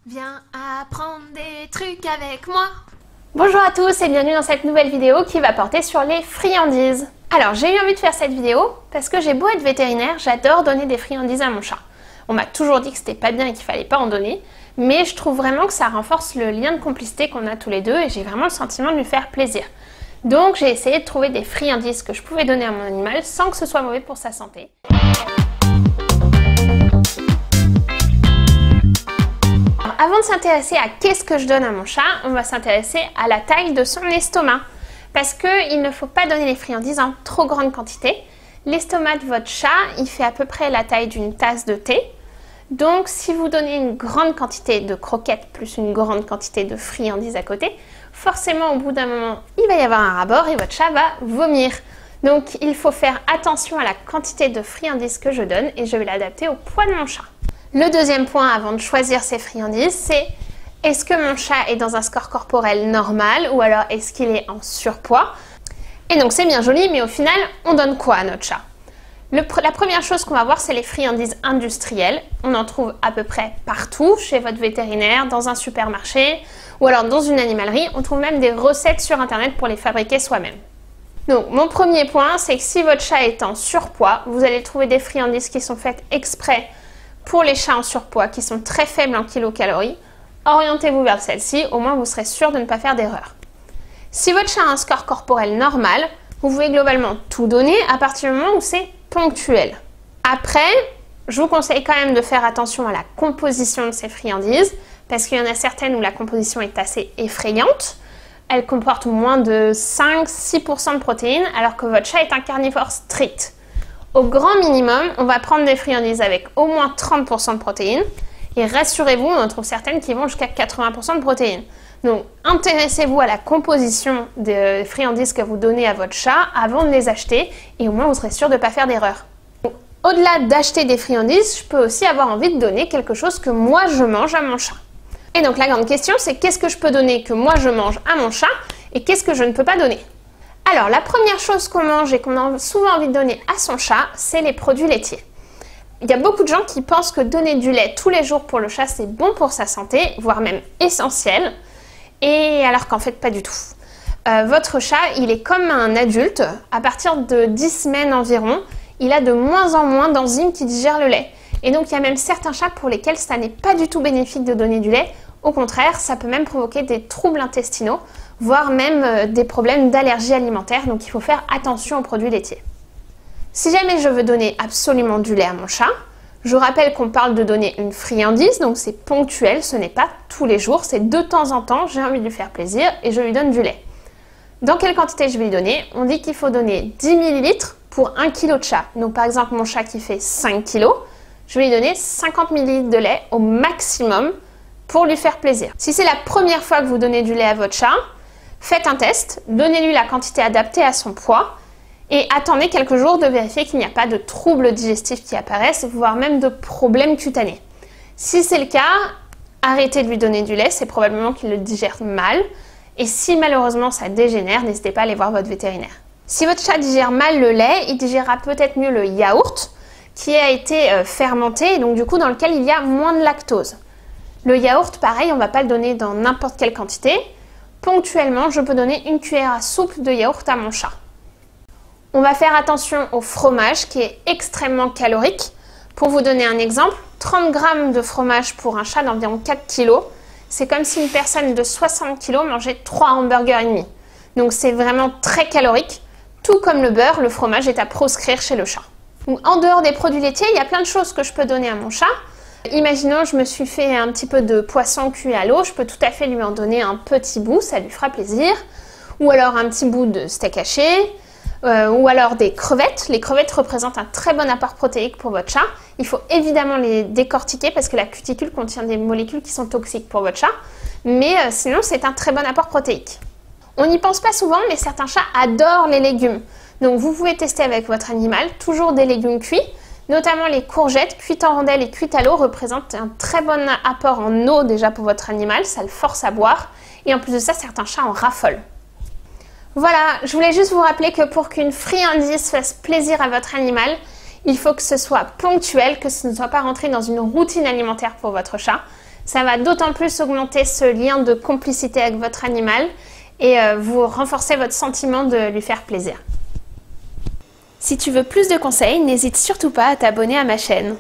Viens apprendre des trucs avec moi. Bonjour à tous et bienvenue dans cette nouvelle vidéo qui va porter sur les friandises. Alors j'ai eu envie de faire cette vidéo parce que j'ai beau être vétérinaire, j'adore donner des friandises à mon chat. On m'a toujours dit que c'était pas bien et qu'il fallait pas en donner, mais je trouve vraiment que ça renforce le lien de complicité qu'on a tous les deux et j'ai vraiment le sentiment de lui faire plaisir. Donc j'ai essayé de trouver des friandises que je pouvais donner à mon animal sans que ce soit mauvais pour sa santé. Avant de s'intéresser à qu'est-ce que je donne à mon chat, on va s'intéresser à la taille de son estomac. Parce qu'il ne faut pas donner les friandises en trop grande quantité. L'estomac de votre chat, il fait à peu près la taille d'une tasse de thé. Donc si vous donnez une grande quantité de croquettes plus une grande quantité de friandises à côté, forcément au bout d'un moment, il va y avoir un ras-bord et votre chat va vomir. Donc il faut faire attention à la quantité de friandises que je donne et je vais l'adapter au poids de mon chat. Le deuxième point avant de choisir ses friandises, c'est est-ce que mon chat est dans un score corporel normal ou alors est-ce qu'il est en surpoids? Et donc c'est bien joli, mais au final, on donne quoi à notre chat? La première chose qu'on va voir, c'est les friandises industrielles. On en trouve à peu près partout, chez votre vétérinaire, dans un supermarché ou alors dans une animalerie. On trouve même des recettes sur internet pour les fabriquer soi-même. Donc mon premier point, c'est que si votre chat est en surpoids, vous allez trouver des friandises qui sont faites exprès pour les chats en surpoids qui sont très faibles en kilocalories. Orientez-vous vers celle-ci, au moins vous serez sûr de ne pas faire d'erreur. Si votre chat a un score corporel normal, vous pouvez globalement tout donner à partir du moment où c'est ponctuel. Après, je vous conseille quand même de faire attention à la composition de ces friandises, parce qu'il y en a certaines où la composition est assez effrayante. Elle comporte moins de 5-6% de protéines, alors que votre chat est un carnivore strict. Au grand minimum, on va prendre des friandises avec au moins 30% de protéines. Et rassurez-vous, on en trouve certaines qui vont jusqu'à 80% de protéines. Donc, intéressez-vous à la composition des friandises que vous donnez à votre chat avant de les acheter. Et au moins, vous serez sûr de ne pas faire d'erreur. Au-delà d'acheter des friandises, je peux aussi avoir envie de donner quelque chose que moi, je mange à mon chat. Et donc, la grande question, c'est qu'est-ce que je peux donner que moi, je mange à mon chat et qu'est-ce que je ne peux pas donner? Alors, la première chose qu'on mange et qu'on a souvent envie de donner à son chat, c'est les produits laitiers. Il y a beaucoup de gens qui pensent que donner du lait tous les jours pour le chat, c'est bon pour sa santé, voire même essentiel, et alors qu'en fait, pas du tout. Votre chat, il est comme un adulte. À partir de 10 semaines environ, il a de moins en moins d'enzymes qui digèrent le lait. Et donc, il y a même certains chats pour lesquels ça n'est pas du tout bénéfique de donner du lait. Au contraire, ça peut même provoquer des troubles intestinaux, voire même des problèmes d'allergie alimentaire. Donc, il faut faire attention aux produits laitiers. Si jamais je veux donner absolument du lait à mon chat, je vous rappelle qu'on parle de donner une friandise, donc c'est ponctuel, ce n'est pas tous les jours, c'est de temps en temps, j'ai envie de lui faire plaisir et je lui donne du lait. Dans quelle quantité je vais lui donner? On dit qu'il faut donner 10 ml pour 1 kg de chat. Donc par exemple, mon chat qui fait 5 kg, je vais lui donner 50 ml de lait au maximum pour lui faire plaisir. Si c'est la première fois que vous donnez du lait à votre chat, faites un test, donnez-lui la quantité adaptée à son poids et attendez quelques jours de vérifier qu'il n'y a pas de troubles digestifs qui apparaissent, voire même de problèmes cutanés. Si c'est le cas, arrêtez de lui donner du lait, c'est probablement qu'il le digère mal. Et si malheureusement ça dégénère, n'hésitez pas à aller voir votre vétérinaire. Si votre chat digère mal le lait, il digérera peut-être mieux le yaourt qui a été fermenté et donc du coup dans lequel il y a moins de lactose. Le yaourt, pareil, on ne va pas le donner dans n'importe quelle quantité. Ponctuellement, je peux donner une cuillère à soupe de yaourt à mon chat. On va faire attention au fromage qui est extrêmement calorique. Pour vous donner un exemple, 30 g de fromage pour un chat d'environ 4 kg, c'est comme si une personne de 60 kg mangeait 3 hamburgers et demi. Donc c'est vraiment très calorique. Tout comme le beurre, le fromage est à proscrire chez le chat. Donc, en dehors des produits laitiers, il y a plein de choses que je peux donner à mon chat. Imaginons, je me suis fait un petit peu de poisson cuit à l'eau, je peux tout à fait lui en donner un petit bout, ça lui fera plaisir. Ou alors un petit bout de steak haché. Ou alors des crevettes. Les crevettes représentent un très bon apport protéique pour votre chat. Il faut évidemment les décortiquer parce que la cuticule contient des molécules qui sont toxiques pour votre chat. Mais sinon, c'est un très bon apport protéique. On n'y pense pas souvent, mais certains chats adorent les légumes. Donc vous pouvez tester avec votre animal toujours des légumes cuits. Notamment les courgettes cuites en rondelles et cuites à l'eau représentent un très bon apport en eau déjà pour votre animal. Ça le force à boire. Et en plus de ça, certains chats en raffolent. Voilà, je voulais juste vous rappeler que pour qu'une friandise fasse plaisir à votre animal, il faut que ce soit ponctuel, que ce ne soit pas rentré dans une routine alimentaire pour votre chat. Ça va d'autant plus augmenter ce lien de complicité avec votre animal et vous renforcer votre sentiment de lui faire plaisir. Si tu veux plus de conseils, n'hésite surtout pas à t'abonner à ma chaîne.